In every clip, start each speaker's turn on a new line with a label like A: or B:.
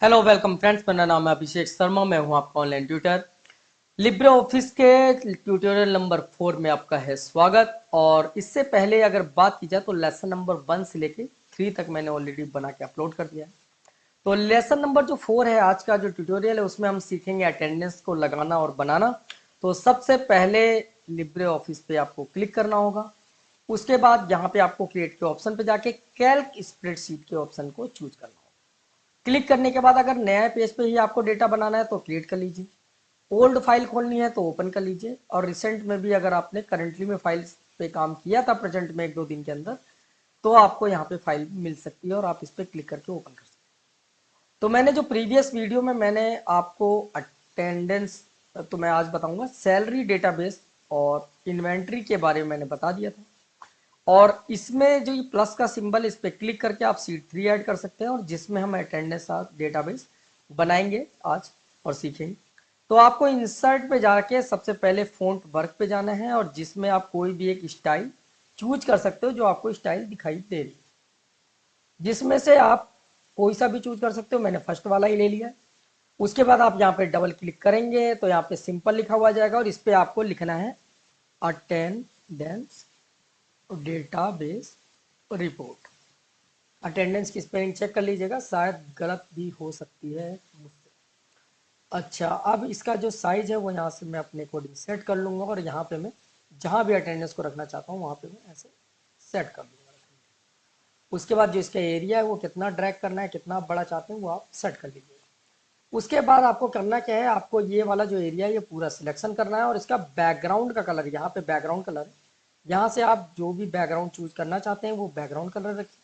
A: Hello welcome friends, मेरा नाम है अभिषेक शर्मा। मैं हूं आपका ऑनलाइन ट्यूटर। लिब्रे ऑफिस के ट्यूटोरियल नंबर 4 में आपका है स्वागत। और इससे पहले अगर बात की जाए तो लेसन नंबर 1 से लेके 3 तक मैंने ऑलरेडी बना के अपलोड कर दिया है। तो लेसन नंबर जो 4 है, आज का जो ट्यूटोरियल है, उसमें हम सीखेंगे अटेंडेंस को लगाना और बनाना। तो सबसे पहले लिब्रे ऑफिस पे आपको क्लिक करना होगा। उसके बाद यहाँ पे आपको क्रिएट के ऑप्शन पे जाके कैल्क स्प्रेडशीट के ऑप्शन को चूज करना होगा। क्लिक करने के बाद अगर नया पेज पे ही आपको डेटा बनाना है तो क्रिएट कर लीजिए। ओल्ड फाइल खोलनी है तो ओपन कर लीजिए। और रिसेंट में भी अगर आपने करंटली में फाइल्स पे काम किया था प्रेजेंट में 1-2 दिन के अंदर, तो आपको यहाँ पे फाइल मिल सकती है और आप इस पर क्लिक करके ओपन कर सकते हैं। तो मैंने जो प्रीवियस वीडियो में मैंने आपको अटेंडेंस, तो मैं आज बताऊंगा सैलरी डेटाबेस और इन्वेंट्री के बारे में मैंने बता दिया था। और इसमें जो ये प्लस का सिंबल, इस पर क्लिक करके आप सीट 3 ऐड कर सकते हैं और जिसमें हम अटेंडेंस डेटाबेस बनाएंगे आज और सीखेंगे। तो आपको इंसर्ट पे जाके सबसे पहले फ़ॉन्ट वर्क पे जाना है और जिसमें आप कोई भी एक स्टाइल चूज कर सकते हो जो आपको स्टाइल दिखाई दे रही है, जिसमें से आप कोई सा भी चूज कर सकते हो। मैंने फर्स्ट वाला ही ले लिया। उसके बाद आप यहाँ पे डबल क्लिक करेंगे तो यहाँ पे सिंपल लिखा हुआ जाएगा और इस पे आपको लिखना है अटेंडेंस डेटाबेस रिपोर्ट। अटेंडेंस की स्पेलिंग चेक कर लीजिएगा, शायद गलत भी हो सकती है मुझसे। अच्छा, अब इसका जो साइज है वो यहाँ से मैं अपने अकॉर्डिंग सेट कर लूंगा और यहाँ पे मैं जहाँ भी अटेंडेंस को रखना चाहता हूँ वहाँ पे मैं ऐसे सेट कर दूंगा। उसके बाद जो इसका एरिया है वो कितना ड्रैग करना है, कितना बड़ा चाहते हैं वो आप सेट कर लीजिएगा। उसके बाद आपको करना क्या है, आपको ये वाला जो एरिया है ये पूरा सिलेक्शन करना है और इसका बैकग्राउंड का कलर, यहाँ पे बैकग्राउंड कलर है, यहाँ से आप जो भी बैकग्राउंड चूज करना चाहते हैं वो बैकग्राउंड कलर रखिए।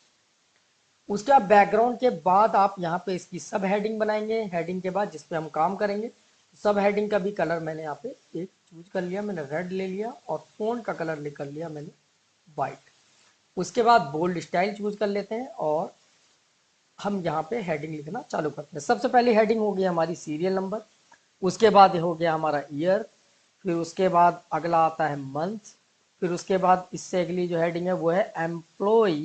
A: उसका बैकग्राउंड के बाद आप यहाँ पे इसकी सब हेडिंग बनाएंगे। हेडिंग के बाद जिस पे हम काम करेंगे, सब हेडिंग का भी कलर मैंने यहाँ पे एक चूज कर लिया, मैंने रेड ले लिया और फोंट का कलर ले कर लिया मैंने वाइट। उसके बाद बोल्ड स्टाइल चूज कर लेते हैं और हम यहाँ पे हेडिंग लिखना चालू करते हैं। सबसे पहले हेडिंग हो गई हमारी सीरियल नंबर। उसके बाद हो गया हमारा ईयर। फिर उसके बाद अगला आता है मंथ। फिर उसके बाद इससे अगली जो हेडिंग है वो है एम्प्लॉय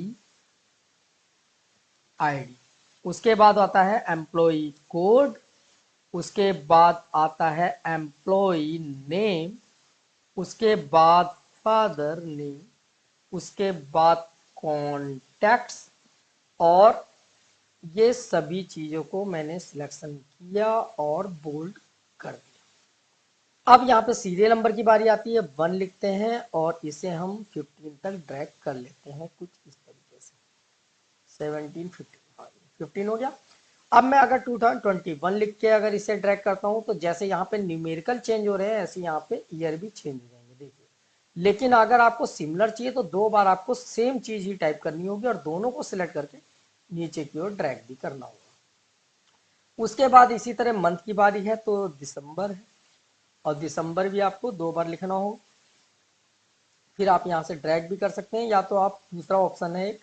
A: आईडी। उसके बाद आता है एम्प्लॉय कोड। उसके बाद आता है एम्प्लॉय नेम। उसके बाद फादर नेम। उसके बाद कॉन्टैक्ट्स। और ये सभी चीज़ों को मैंने सिलेक्शन किया और बोल्ड कर दिया। अब यहाँ पे सीरियल नंबर की बारी आती है, 1 लिखते हैं और इसे हम 15 तक ड्रैग कर लेते हैं कुछ इस तरीके से। 17, 15, हाँ 15 हो गया। अब मैं अगर 2021 लिख के अगर इसे ड्रैग करता हूँ तो जैसे यहाँ पे न्यूमेरिकल चेंज हो रहे हैं ऐसे यहाँ पे ईयर भी चेंज हो जाएंगे, देखिए। लेकिन अगर आपको सिमिलर चाहिए तो 2 बार आपको सेम चीज ही टाइप करनी होगी और दोनों को सिलेक्ट करके नीचे की ओर ड्रैग भी करना होगा। उसके बाद इसी तरह मंथ की बारी है तो दिसंबर है और दिसंबर भी आपको 2 बार लिखना हो। फिर आप यहाँ से ड्रैग भी कर सकते हैं या तो आप दूसरा ऑप्शन है,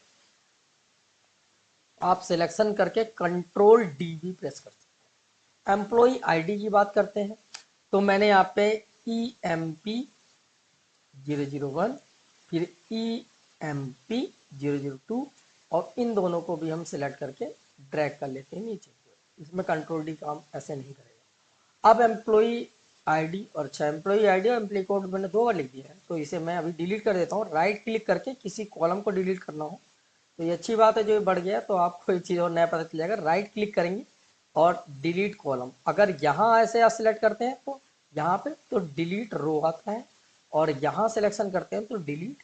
A: आप सिलेक्शन करके कंट्रोल डी भी प्रेस कर सकते हैं। एम्प्लॉय आईडी की बात करते हैं तो मैंने यहाँ पे EMP 001, फिर EMP 002 और इन दोनों को भी हम सिलेक्ट करके ड्रैग कर लेते हैं नीचे की ओर। इसमें कंट्रोल डी काम ऐसे नहीं करेगा। अब एम्प्लॉय आईडी और अच्छा एम्प्लॉय आईडी और एम्प्लॉय कोड मैंने 2 बार लिख दिया है तो इसे मैं अभी डिलीट कर देता हूँ। राइट क्लिक करके किसी कॉलम को डिलीट करना हो तो ये अच्छी बात है, जो ये बढ़ गया तो आपको एक चीज़ और नया पता चल जाएगा। राइट क्लिक करेंगे और डिलीट कॉलम, अगर यहाँ ऐसे आप सिलेक्ट करते हैं तो यहाँ पे तो डिलीट रो आता है और यहाँ सिलेक्शन करते हैं तो डिलीट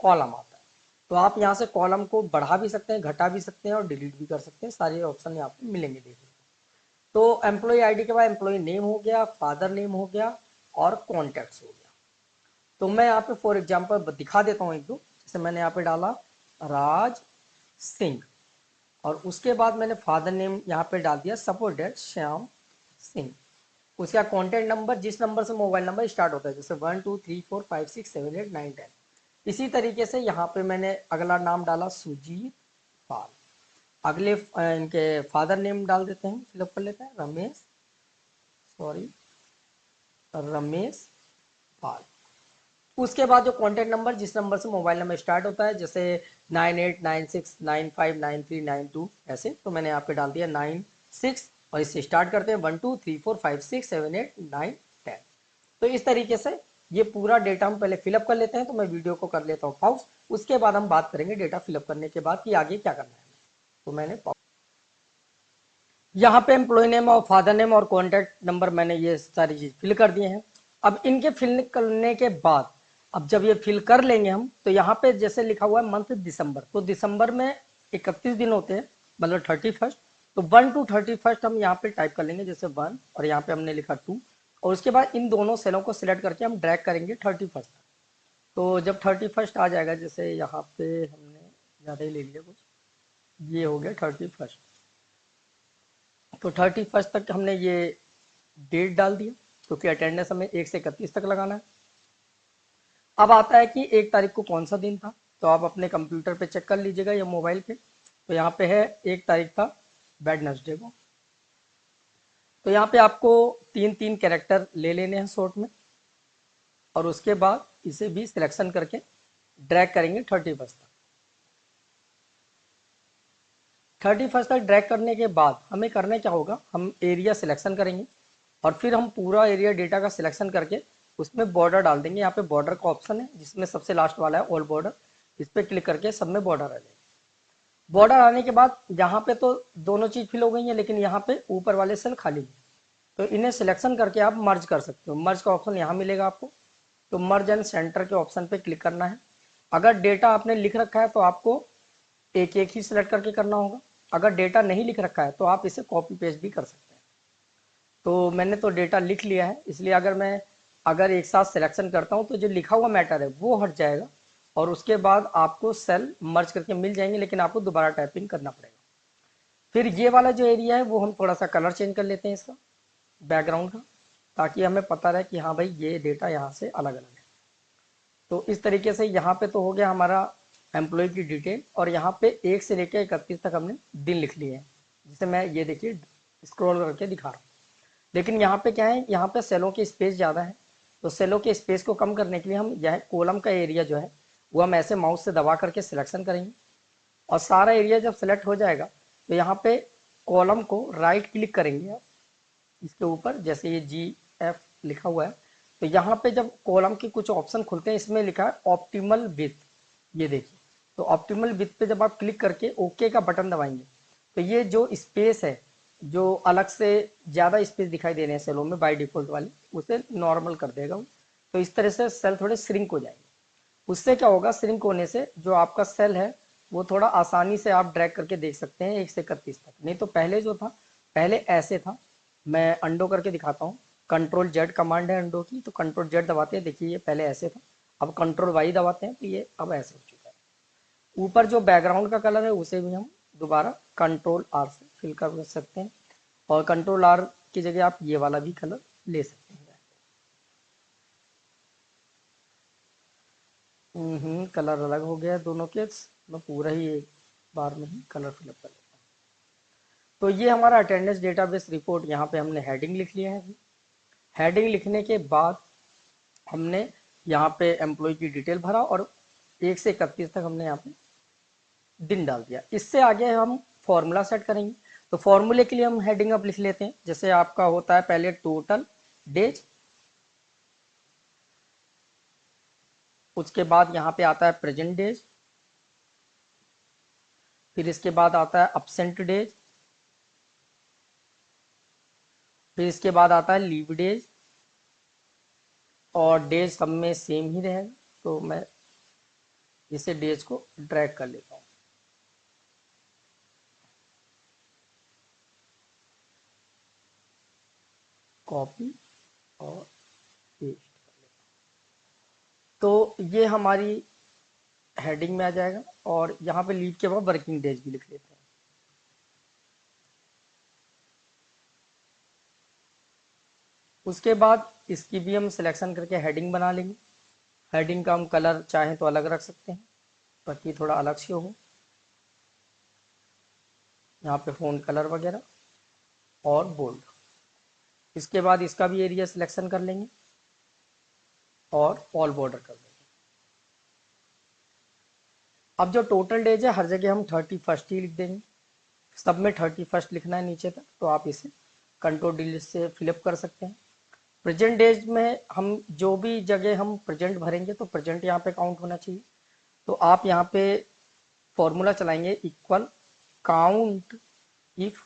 A: कॉलम आता है। तो आप यहाँ से कॉलम को बढ़ा भी सकते हैं, घटा भी सकते हैं और डिलीट भी कर सकते हैं। सारे ऑप्शन यहाँ पे मिलेंगे देखने को। तो एम्प्लॉय आईडी के बाद एम्प्लॉय नेम हो गया, फादर नेम हो गया और कॉन्टैक्ट्स हो गया। तो मैं यहाँ पे फॉर एग्जाम्पल दिखा देता हूँ एक दो। जैसे मैंने यहाँ पे डाला राज सिंह और उसके बाद मैंने फादर नेम यहाँ पे डाल दिया सपोज डेट श्याम सिंह। उसका कॉन्टैक्ट नंबर जिस नंबर से मोबाइल नंबर स्टार्ट होता है, जैसे 1 2 3 4 5 6 7 8 9 10। इसी तरीके से यहाँ पे मैंने अगला नाम डाला सुजीत पाल। अगले इनके फादर नेम डाल देते हैं, फिलअप कर लेते हैं रमेश पाल। उसके बाद जो कॉन्टैक्ट नंबर जिस नंबर से मोबाइल नंबर स्टार्ट होता है, जैसे 9896959392 ऐसे, तो मैंने यहाँ पे डाल दिया 96 और इससे स्टार्ट करते हैं 1 2 3 4 5 6 7 8 9 10। तो इस तरीके से ये पूरा डेटा हम पहले फिलअप कर लेते हैं। तो मैं वीडियो को कर लेता हूँ पॉज, उसके बाद हम बात करेंगे डेटा फिलअप करने के बाद कि आगे क्या करना है। तो मैंने यहाँ पे एम्प्लॉय नेम और फादर नेम और कॉन्टैक्ट नंबर मैंने ये सारी चीज फिल कर दिए हैं। अब इनके फिल करने के बाद अब जब ये फिल कर लेंगे हम, तो यहाँ पे जैसे लिखा हुआ है मंथ दिसंबर, तो दिसंबर में 31 दिन होते हैं, मतलब 31st। तो 1 to 31st हम यहाँ पे टाइप कर लेंगे, जैसे 1 और यहाँ पे हमने लिखा 2, और उसके बाद इन दोनों सेलों को सिलेक्ट करके हम ड्रैग करेंगे 31st तक। तो जब 31st आ जाएगा, जैसे यहाँ पे हमने ज़्यादा ही ले लिया कुछ, ये हो गया 31st। तो 31st तक हमने ये डेट डाल दिया, क्योंकि अटेंडेंस हमें 1 से 31 तक लगाना है। अब आता है कि 1 तारीख को कौन सा दिन था, तो आप अपने कंप्यूटर पे चेक कर लीजिएगा या मोबाइल पे। तो यहाँ पे है 1 तारीख था वेडनेसडे को। तो यहाँ पे आपको 3 कैरेक्टर ले लेने हैं शॉर्ट में, और उसके बाद इसे भी सिलेक्शन करके ड्रैग करेंगे 31st तक। 31st तक ड्रैग करने के बाद हमें करना क्या होगा, हम एरिया सिलेक्शन करेंगे और फिर हम पूरा एरिया डेटा का सिलेक्शन करके उसमें बॉर्डर डाल देंगे। यहाँ पे बॉर्डर का ऑप्शन है, जिसमें सबसे लास्ट वाला है ऑल बॉर्डर, इस पर क्लिक करके सब में बॉर्डर आ जाएगा। बॉर्डर आने के बाद यहाँ पे तो दोनों चीज फिल हो गई है, लेकिन यहाँ पे ऊपर वाले सेल खाली है, तो इन्हें सिलेक्शन करके आप मर्ज कर सकते हो। मर्ज का ऑप्शन यहाँ मिलेगा आपको, तो मर्ज एंड सेंटर के ऑप्शन पे क्लिक करना है। अगर डेटा आपने लिख रखा है तो आपको एक एक ही सिलेक्ट करके करना होगा। अगर डेटा नहीं लिख रखा है तो आप इसे कॉपी पेस्ट भी कर सकते हैं। तो मैंने तो डेटा लिख लिया है, इसलिए अगर एक साथ सिलेक्शन करता हूँ तो जो लिखा हुआ मैटर है वो हट जाएगा, और उसके बाद आपको सेल मर्ज करके मिल जाएंगे, लेकिन आपको दोबारा टाइपिंग करना पड़ेगा। फिर ये वाला जो एरिया है वो हम थोड़ा सा कलर चेंज कर लेते हैं इसका, बैकग्राउंड का, ताकि हमें पता रहे कि हाँ भाई ये डेटा यहाँ से अलग अलग है। तो इस तरीके से यहाँ पे तो हो गया हमारा एम्प्लॉय की डिटेल, और यहाँ पे 1 से लेकर 31 तक हमने दिन लिख लिए हैं, जिसे मैं ये देखिए स्क्रॉल करके दिखा रहा हूँ। लेकिन यहाँ पे क्या है, यहाँ पे सेलों की स्पेस ज़्यादा है, तो सेलों के स्पेस को कम करने के लिए हम यह कॉलम का एरिया जो है वो हम ऐसे माउस से दबा करके सिलेक्शन करेंगे, और सारा एरिया जब सेलेक्ट हो जाएगा तो यहाँ पे कॉलम को राइट क्लिक करेंगे आप इसके ऊपर, जैसे ये GF लिखा हुआ है, तो यहाँ पे जब कॉलम के कुछ ऑप्शन खुलते हैं, इसमें लिखा है ऑप्टिमल विथ, ये देखिए। तो ऑप्टिमल विथ पे जब आप क्लिक करके ओके का बटन दबाएंगे, तो ये जो स्पेस है, जो अलग से ज़्यादा स्पेस दिखाई दे रहे हैं सेलों में बाय डिफॉल्ट वाली, उसे नॉर्मल कर देगा वो। तो इस तरह से सेल थोड़े श्रिंक हो जाएंगे। उससे क्या होगा, श्रिंक होने से जो आपका सेल है वो थोड़ा आसानी से आप ड्रैग करके देख सकते हैं 1 से 31 तक। नहीं तो पहले जो था, पहले ऐसे था। मैं अंडो करके दिखाता हूँ, Ctrl Z कमांड है अंडो की, तो Ctrl Z दबाते हैं, देखिए ये पहले ऐसे था, अब Ctrl Y दबाते हैं तो ये अब ऐसे हो चुका है। ऊपर जो बैकग्राउंड का कलर है उसे भी हम दोबारा Ctrl R से फिल कर सकते हैं, और Ctrl R की जगह आप ये वाला भी कलर ले सकते हैं। कलर अलग हो गया है दोनों के, मैं पूरा ही एक बार में ही कलर फिलअप कर लेता हूँ। तो ये हमारा अटेंडेंस डेटाबेस रिपोर्ट, यहाँ पे हमने हेडिंग लिख लिया है। हेडिंग लिखने के बाद हमने यहाँ पे एम्प्लॉय की डिटेल भरा, और 1 से 31 तक हमने यहाँ पे दिन डाल दिया। इससे आगे हम फॉर्मूला सेट करेंगे। तो फॉर्मूले के लिए हम हेडिंग अब लिख लेते हैं, जैसे आपका होता है पहले टोटल डेज, उसके बाद यहाँ पे आता है प्रेजेंट डेज, फिर इसके बाद आता है absent डेज, फिर इसके बाद आता है लीव डेज, और डेज सब में सेम ही रहेगा। तो मैं इसे डेज को ड्रैग कर लेता हूँ, कॉपी और पेस्ट कर लेता हूँ। तो ये हमारी हेडिंग में आ जाएगा, और यहाँ पे लीव के बाद वर्किंग डेज भी लिख लेते हैं। उसके बाद इसकी भी हम सिलेक्शन करके हेडिंग बना लेंगे। हेडिंग का हम कलर चाहें तो अलग रख सकते हैं, ताकि थोड़ा अलग से हो, यहाँ पे फ़ॉन्ट कलर वगैरह और बोल्ड। इसके बाद इसका भी एरिया सिलेक्शन कर लेंगे और ऑल बॉर्डर कर देंगे। अब जो टोटल डेज है हर जगह हम 31st ही लिख देंगे, सब में 31st लिखना है नीचे तक, तो आप इसे कंट्रोल डिलीट से फिलअप कर सकते हैं। प्रेजेंट डेज में हम जो भी जगह हम प्रेजेंट भरेंगे तो प्रेजेंट यहाँ पे काउंट होना चाहिए। तो आप यहाँ पे फॉर्मूला चलाएंगे इक्वल काउंट इफ,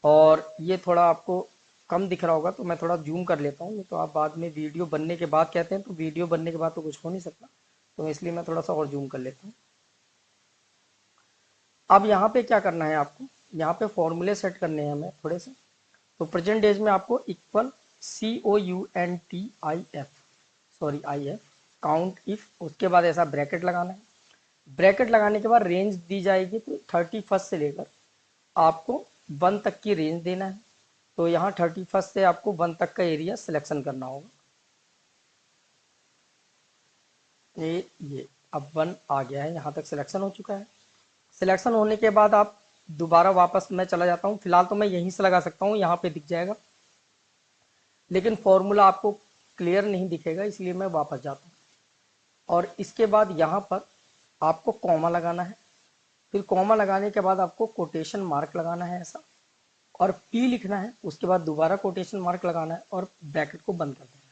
A: और ये थोड़ा आपको कम दिख रहा होगा तो मैं थोड़ा जूम कर लेता हूँ, नहीं तो आप बाद में वीडियो बनने के बाद कहते हैं तो वीडियो बनने के बाद तो कुछ हो नहीं सकता, तो इसलिए मैं थोड़ा सा और जूम कर लेता हूँ। अब यहाँ पे क्या करना है आपको, यहाँ पे फॉर्मूले सेट करने हैं हमें थोड़े से। तो प्रेजेंट डेज में आपको equal COUNTIF, sorry IF, count if, उसके बाद ऐसा ब्रैकेट लगाना है। ब्रैकेट लगाने के बाद रेंज दी जाएगी, तो 31 से लेकर आपको 1 तक की रेंज देना है। तो यहाँ 31 से आपको 1 तक का एरिया सिलेक्शन करना होगा। ये अब 1 आ गया है, यहाँ तक सिलेक्शन हो चुका है। सिलेक्शन होने के बाद आप दोबारा वापस मैं चला जाता हूँ, फिलहाल तो मैं यहीं से लगा सकता हूँ, यहाँ पे दिख जाएगा, लेकिन फॉर्मूला आपको क्लियर नहीं दिखेगा इसलिए मैं वापस जाता हूँ। और इसके बाद यहाँ पर आपको कॉमा लगाना है, फिर कॉमा लगाने के बाद आपको कोटेशन मार्क लगाना है ऐसा, और P लिखना है, उसके बाद दोबारा कोटेशन मार्क लगाना है और ब्रैकेट को बंद कर देना है।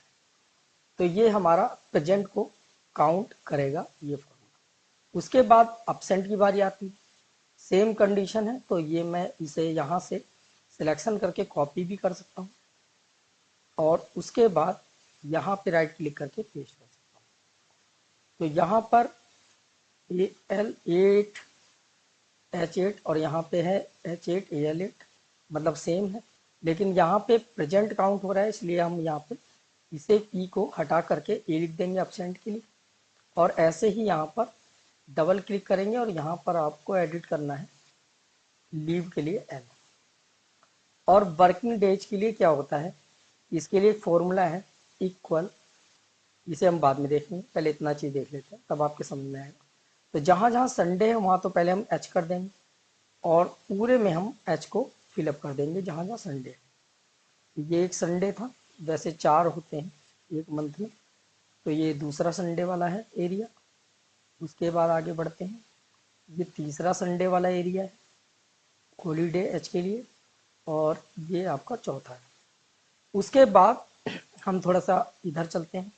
A: तो ये हमारा प्रेजेंट को काउंट करेगा ये फॉर्मूला। उसके बाद अपसेंट की बारी आती है, सेम कंडीशन है, तो ये मैं इसे यहाँ से सिलेक्शन करके कॉपी भी कर सकता हूँ, और उसके बाद यहाँ पे राइट क्लिक करके पेस्ट कर सकता हूँ। तो यहाँ पर AL8 H8 और यहाँ पे है H8 AL8, मतलब सेम है, लेकिन यहाँ पे प्रेजेंट काउंट हो रहा है इसलिए हम यहाँ पे इसे P को हटा करके A लिख देंगे अपसेंट के लिए, और ऐसे ही यहाँ पर डबल क्लिक करेंगे और यहाँ पर आपको एडिट करना है लीव के लिए L। और वर्किंग डेज के लिए क्या होता है, इसके लिए एक फॉर्मूला है इक्वल, इसे हम बाद में देखेंगे, पहले इतना चीज़ देख लेते हैं तब आपके समझ में आएगा। तो जहाँ जहाँ संडे है वहाँ तो पहले हम H कर देंगे, और पूरे में हम H को फिलअप कर देंगे जहाँ जहाँ संडे है। ये एक संडे था, वैसे 4 होते हैं एक मंथ में, तो ये दूसरा संडे वाला है एरिया। उसके बाद आगे बढ़ते हैं, ये तीसरा संडे वाला एरिया है हॉलीडे H के लिए, और ये आपका चौथा है। उसके बाद हम थोड़ा सा इधर चलते हैं,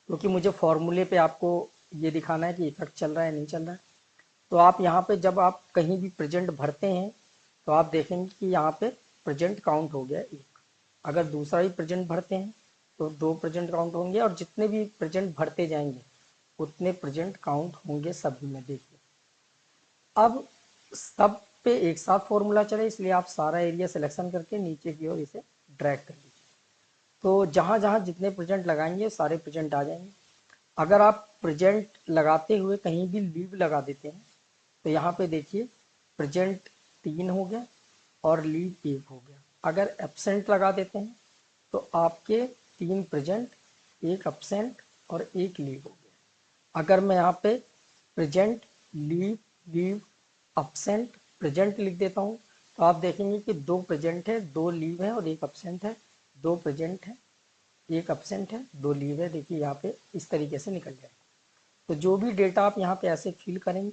A: क्योंकि मुझे फॉर्मूले पे आपको ये दिखाना है कि इफेक्ट चल रहा है नहीं चल रहा है। तो आप यहाँ पे जब आप कहीं भी प्रेजेंट भरते हैं तो आप देखेंगे कि यहाँ पे प्रेजेंट काउंट हो गया 1। अगर दूसरा भी प्रेजेंट भरते हैं तो 2 प्रेजेंट काउंट होंगे, और जितने भी प्रेजेंट भरते जाएंगे उतने प्रेजेंट काउंट होंगे सभी में। देखिए अब सब पे एक साथ फॉर्मूला चले, इसलिए आप सारा एरिया सिलेक्शन करके नीचे की ओर इसे ड्रैग कर लीजिए। तो जहाँ जहाँ जितने प्रेजेंट लगाएंगे सारे प्रेजेंट आ जाएंगे। अगर आप प्रेजेंट लगाते हुए कहीं भी लीव लगा देते हैं तो यहाँ पे देखिए प्रेजेंट 3 हो गया और लीव 1 हो गया। अगर एब्सेंट लगा देते हैं तो आपके 3 प्रेजेंट, 1 एब्सेंट और 1 लीव हो गया। अगर मैं यहाँ पे present leave leave absent present लिख देता हूँ तो आप देखेंगे कि 2 प्रेजेंट है, 2 लीव है और 1 एब्सेंट है, 2 प्रेजेंट है, 1 एब्सेंट है, 2 लीव है। देखिए यहाँ पे इस तरीके से निकल जाएगा। तो जो भी डेटा आप यहाँ पे ऐसे फिल करेंगे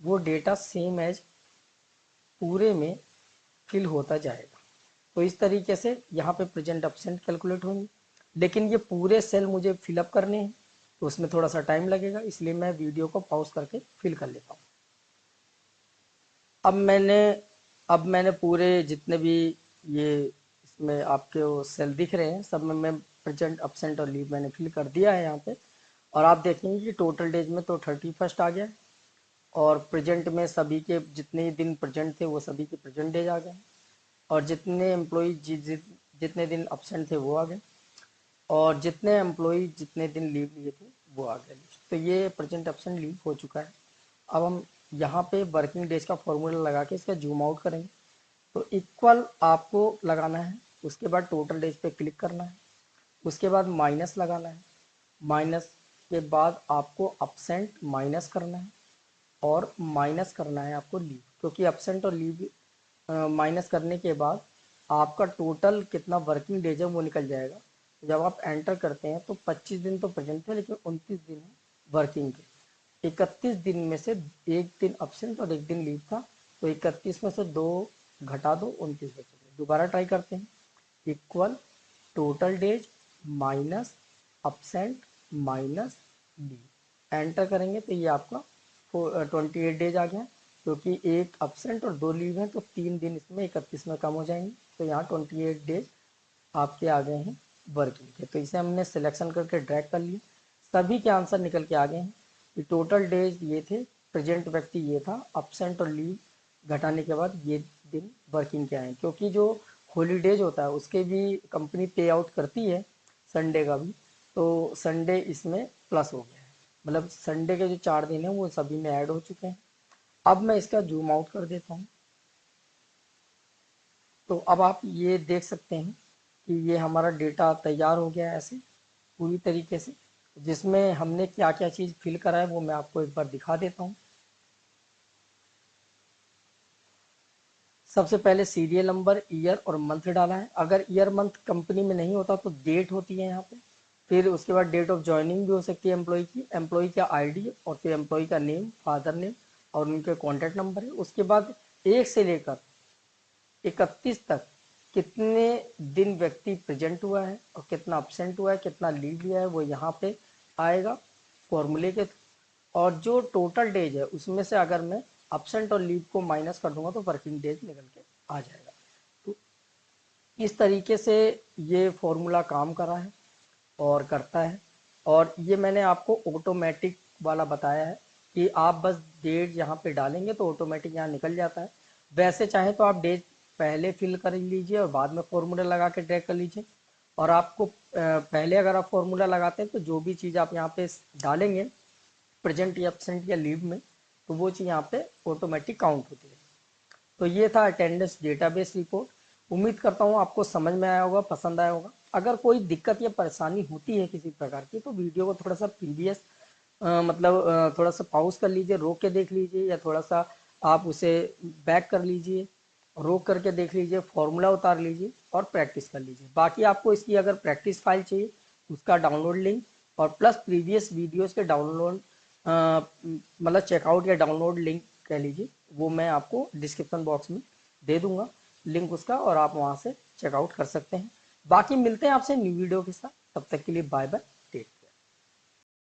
A: वो डेटा सेम एज पूरे में फिल होता जाएगा। तो इस तरीके से यहाँ पे प्रेजेंट एब्सेंट कैलकुलेट होंगे, लेकिन ये पूरे सेल मुझे फिलअप करने हैं तो उसमें थोड़ा सा टाइम लगेगा, इसलिए मैं वीडियो को पॉज करके फिल कर लेता हूँ। अब मैंने पूरे जितने भी ये इसमें आपके वो सेल दिख रहे हैं सब में मैं प्रेजेंट एब्सेंट और लीव मैंने फिल कर दिया है यहाँ पे। और आप देखेंगे कि टोटल डेज में तो 31 आ गया, और प्रेजेंट में सभी के जितने दिन प्रेजेंट थे वो सभी के प्रेजेंट डेज आ गए, और जितने एम्प्लॉय जितने दिन एब्सेंट थे वो आ गए, और जितने एम्प्लॉय जितने दिन लीव लिए थे वो आ गए। तो ये प्रेजेंट एब्सेंट लीव हो चुका है। अब हम यहाँ पे वर्किंग डेज का फॉर्मूला लगा के इसका जूम आउट करेंगे। तो इक्वल आपको लगाना है, उसके बाद टोटल डेज पे क्लिक करना है, उसके बाद माइनस लगाना है, माइनस के बाद आपको एब्सेंट माइनस करना है, और माइनस करना है आपको लीव, क्योंकि एब्सेंट और लीव माइनस करने के बाद आपका टोटल कितना वर्किंग डेज है वो निकल जाएगा। जब आप एंटर करते हैं तो 25 दिन तो प्रेजेंट थे, लेकिन 29 दिन है वर्किंग के। 31 दिन में से 1 दिन एब्सेंट और 1 दिन लीव था, तो 31 में से 2 घटा दो, 29 बचे। दोबारा ट्राई करते हैं, equal total days minus absent minus leave. Enter करेंगे तो ये आपका 28 डेज आ गया, क्योंकि एक absent और 2 लीव है तो 3 दिन इसमें 31 में कम हो जाएंगे। तो यहाँ 28 डेज आपके आ गए हैं वर्किंग के। तो इसे हमने सिलेक्शन करके ड्रैग कर लिया, सभी के आंसर निकल के आ गए हैं कि टोटल डेज ये थे, प्रेजेंट व्यक्ति ये था, absent और लीव घटाने के बाद ये दिन वर्किंग के आए। क्योंकि जो हॉलीडेज होता है उसके भी कंपनी पे आउट करती है, संडे का भी, तो संडे इसमें प्लस हो गया है, मतलब संडे के जो 4 दिन है वो सभी में ऐड हो चुके हैं। अब मैं इसका जूम आउट कर देता हूँ, तो अब आप ये देख सकते हैं कि ये हमारा डेटा तैयार हो गया है ऐसे पूरी तरीके से। जिसमें हमने क्या क्या चीज़ फिल करा है वो मैं आपको एक बार दिखा देता हूँ। सबसे पहले सीरियल नंबर, ईयर और मंथ डाला है। अगर ईयर मंथ कंपनी में नहीं होता तो डेट होती है यहाँ पे। फिर उसके बाद डेट ऑफ ज्वाइनिंग भी हो सकती है एम्प्लॉय की, एम्प्लॉय का आईडी और फिर एम्प्लॉय का नेम, फादर नेम और उनके कॉन्टैक्ट नंबर है। उसके बाद 1 से लेकर 31 तक कितने दिन व्यक्ति प्रेजेंट हुआ है और कितना absent हुआ है, कितना लीव लिया है, वो यहाँ पे आएगा फॉर्मूले के। और जो टोटल डेज है उसमें से अगर मैं absent और लीव को माइनस कर दूंगा तो वर्किंग डेज निकल के आ जाएगा। तो इस तरीके से ये फॉर्मूला काम कर रहा है और करता है। और ये मैंने आपको ऑटोमेटिक वाला बताया है कि आप बस डेट यहाँ पे डालेंगे तो ऑटोमेटिक यहाँ निकल जाता है। वैसे चाहे तो आप डेट पहले फिल कर लीजिए और बाद में फॉर्मूला लगा के ड्रैग कर लीजिए। और आपको पहले अगर आप फॉर्मूला लगाते हैं तो जो भी चीज़ आप यहाँ पे डालेंगे प्रेजेंट या एब्सेंट या लीव में, तो वो चीज़ यहाँ पे ऑटोमेटिक काउंट होती है। तो ये था अटेंडेंस डेटाबेस रिपोर्ट। उम्मीद करता हूँ आपको समझ में आया होगा, पसंद आया होगा। अगर कोई दिक्कत या परेशानी होती है किसी प्रकार की तो वीडियो को थोड़ा सा प्रीवियस मतलब थोड़ा सा पॉज कर लीजिए, रोक के देख लीजिए, या थोड़ा सा आप उसे बैक कर लीजिए, रोक करके देख लीजिए, फॉर्मूला उतार लीजिए और प्रैक्टिस कर लीजिए। बाकी आपको इसकी अगर प्रैक्टिस फाइल चाहिए उसका डाउनलोड लिंक और प्लस प्रीवियस वीडियोस के डाउनलोड मतलब चेकआउट या डाउनलोड लिंक कह लीजिए, वो मैं आपको डिस्क्रिप्शन बॉक्स में दे दूंगा लिंक उसका, और आप वहाँ से चेकआउट कर सकते हैं। बाकी मिलते हैं आपसे न्यू वीडियो के साथ, तब तक के लिए बाय बाय।